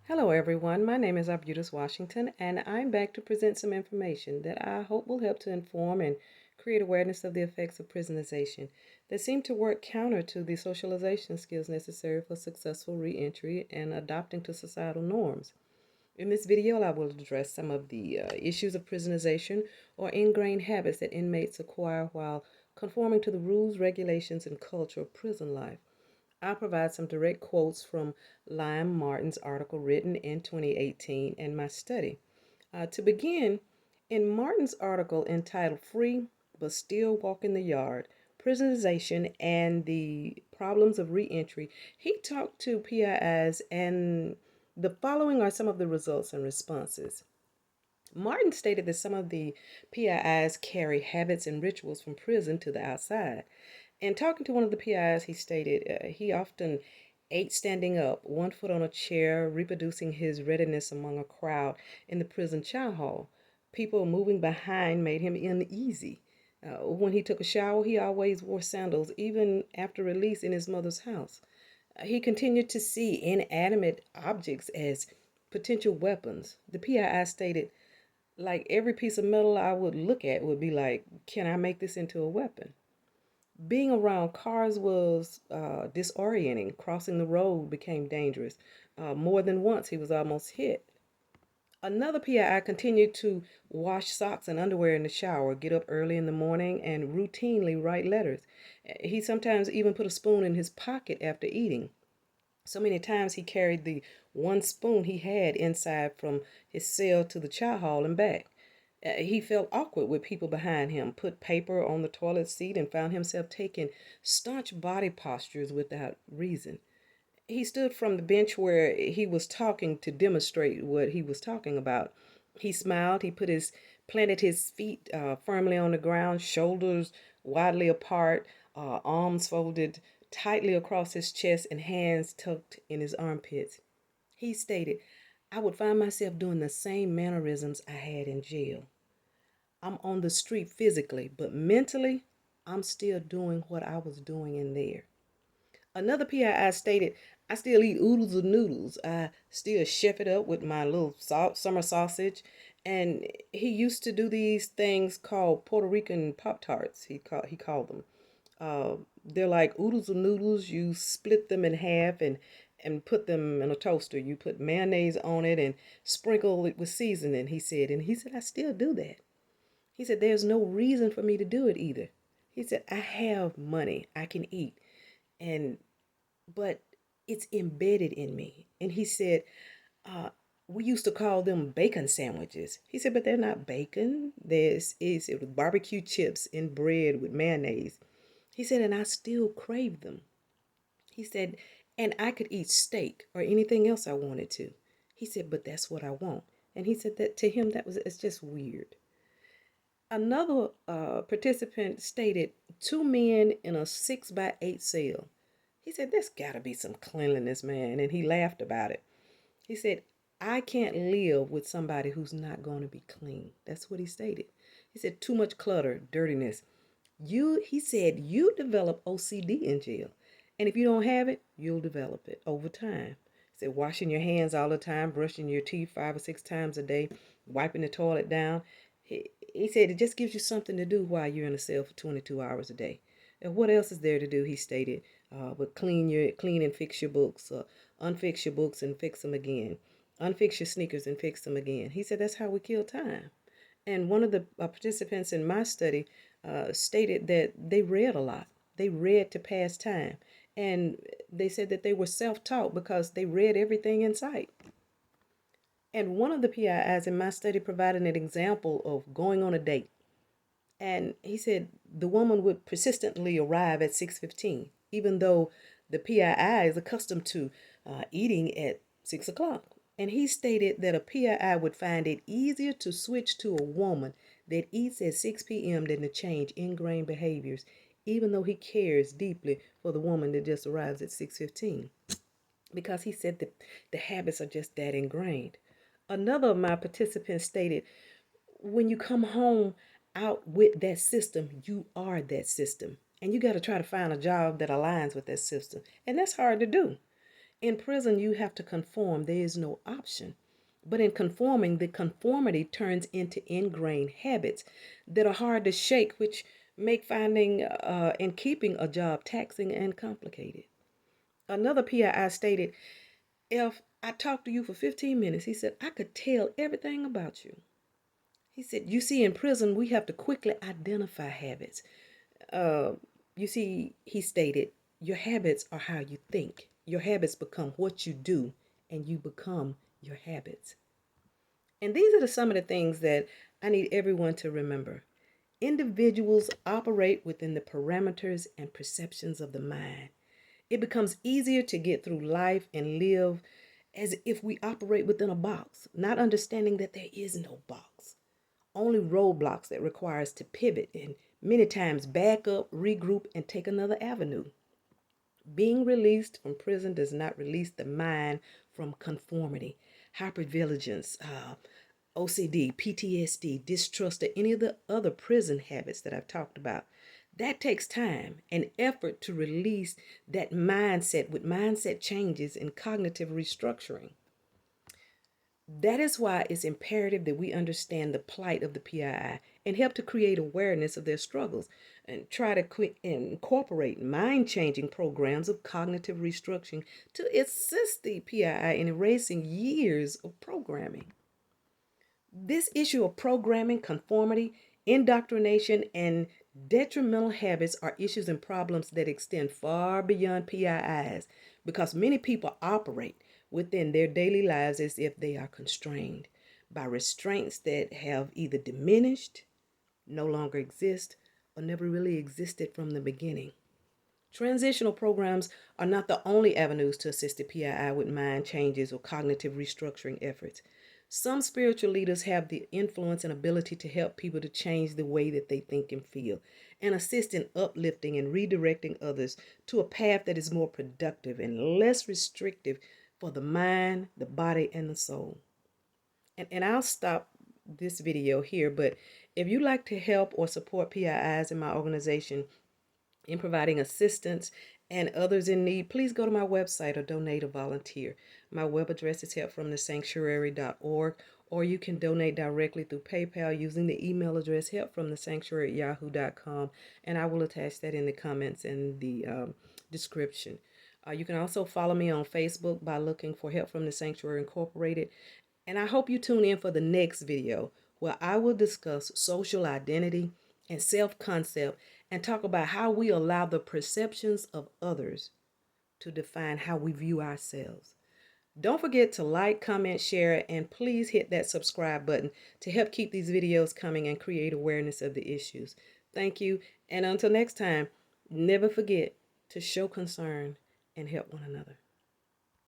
Hello, everyone. My name is Arbutus Washington, and I'm back to present some information that I hope will help to inform and create awareness of the effects of prisonization that seem to work counter to the socialization skills necessary for successful reentry and adopting to societal norms. In this video, I will address some of the issues of prisonization or ingrained habits that inmates acquire while conforming to the rules, regulations, and culture of prison life. I'll provide some direct quotes from Lime Martin's article written in 2018 and my study. To begin, in Martin's article entitled Free But Still Walking the Yard, Prisonization and the Problems of Reentry, he talked to PIIs, and the following are some of the results and responses. Martin stated that some of the PIIs carry habits and rituals from prison to the outside. In talking to one of the PIs, he stated he often ate standing up, one foot on a chair, reproducing his readiness among a crowd in the prison chow hall. People moving behind made him uneasy. When he took a shower, he always wore sandals, even after release in his mother's house. He continued to see inanimate objects as potential weapons. The PII stated, like every piece of metal I would look at would be like, can I make this into a weapon? Being around cars was disorienting. Crossing the road became dangerous. More than once, he was almost hit. Another PII continued to wash socks and underwear in the shower, get up early in the morning, and routinely write letters. He sometimes even put a spoon in his pocket after eating. So many times he carried the one spoon he had inside from his cell to the chow hall and back. He felt awkward with people behind him, put paper on the toilet seat, and found himself taking staunch body postures without reason. He stood from the bench where he was talking to demonstrate what he was talking about. He smiled. He planted his feet firmly on the ground, shoulders widely apart, arms folded tightly across his chest, and hands tucked in his armpits. He stated, I would find myself doing the same mannerisms I had in jail. I'm on the street physically, but mentally, I'm still doing what I was doing in there. Another PII stated, I still eat oodles of noodles. I still chef it up with my little summer sausage. And he used to do these things called Puerto Rican Pop Tarts, he called them. They're like oodles of noodles. You split them in half and put them in a toaster. You put mayonnaise on it and sprinkle it with seasoning, he said. And he said, I still do that. He said, there's no reason for me to do it either. He said, I have money. I can eat. And, but it's embedded in me. And he said, uh, we used to call them bacon sandwiches. He said, but they're not bacon. It was barbecue chips in bread with mayonnaise. He said, and I still crave them. He said, and I could eat steak or anything else I wanted to. He said, but that's what I want. And he said that to him, it's just weird. Another participant stated, two men in a 6 by 8 cell. He said, there's got to be some cleanliness, man. And he laughed about it. He said, I can't live with somebody who's not going to be clean. That's what he stated. He said, too much clutter, dirtiness. He said, you develop OCD in jail. And if you don't have it, you'll develop it over time. He said, washing your hands all the time, brushing your teeth 5 or 6 times a day, wiping the toilet down. He said, it just gives you something to do while you're in a cell for 22 hours a day. And what else is there to do, he stated, but clean and fix your books, unfix your books and fix them again, unfix your sneakers and fix them again. He said, that's how we kill time. And one of the participants in my study stated that they read a lot. They read to pass time. And they said that they were self-taught because they read everything in sight. And one of the PIIs in my study provided an example of going on a date. And he said the woman would persistently arrive at 6:15, even though the PII is accustomed to eating at 6 o'clock. And he stated that a PII would find it easier to switch to a woman that eats at 6 p.m. than to change ingrained behaviors, even though he cares deeply for the woman that just arrives at 6:15. Because he said that the habits are just that ingrained. Another of my participants stated, when you come home out with that system, you are that system. And you got to try to find a job that aligns with that system. And that's hard to do. In prison, you have to conform, there is no option. But in conforming, the conformity turns into ingrained habits that are hard to shake, which make finding and keeping a job taxing and complicated. Another PII stated, if I talked to you for 15 minutes, he said, I could tell everything about you. He said, you see, in prison, we have to quickly identify habits. Uh, you see, he stated, your habits are how you think. Your habits become what you do, and you become your habits. And these are some of the things that I need everyone to remember. Individuals operate within the parameters and perceptions of the mind. It becomes easier to get through life and live as if we operate within a box, not understanding that there is no box. Only roadblocks that require us to pivot and many times back up, regroup, and take another avenue. Being released from prison does not release the mind from conformity, hypervigilance, OCD, PTSD, distrust, or any of the other prison habits that I've talked about. That takes time and effort to release that mindset with mindset changes and cognitive restructuring. That is why it's imperative that we understand the plight of the PII and help to create awareness of their struggles and try to incorporate mind changing programs of cognitive restructuring to assist the PII in erasing years of programming. This issue of programming, conformity, indoctrination, and detrimental habits are issues and problems that extend far beyond PIIs because many people operate within their daily lives as if they are constrained by restraints that have either diminished, no longer exist, or never really existed from the beginning. Transitional programs are not the only avenues to assist the PII with mind changes or cognitive restructuring efforts. Some spiritual leaders have the influence and ability to help people to change the way that they think and feel and assist in uplifting and redirecting others to a path that is more productive and less restrictive for the mind, the body, and the soul. And I'll stop this video here, but if you'd like to help or support PIIs in my organization, in providing assistance and others in need, please go to my website or donate or volunteer. My web address is helpfromthesanctuary.org, or you can donate directly through PayPal using the email address helpfromthesanctuary@yahoo.com, and I will attach that in the comments and the description. You can also follow me on Facebook by looking for Help from the Sanctuary Incorporated, and I hope you tune in for the next video where I will discuss social identity and self-concept and talk about how we allow the perceptions of others to define how we view ourselves. Don't forget to like, comment, share, and please hit that subscribe button to help keep these videos coming and create awareness of the issues. Thank you, and until next time, never forget to show concern and help one another.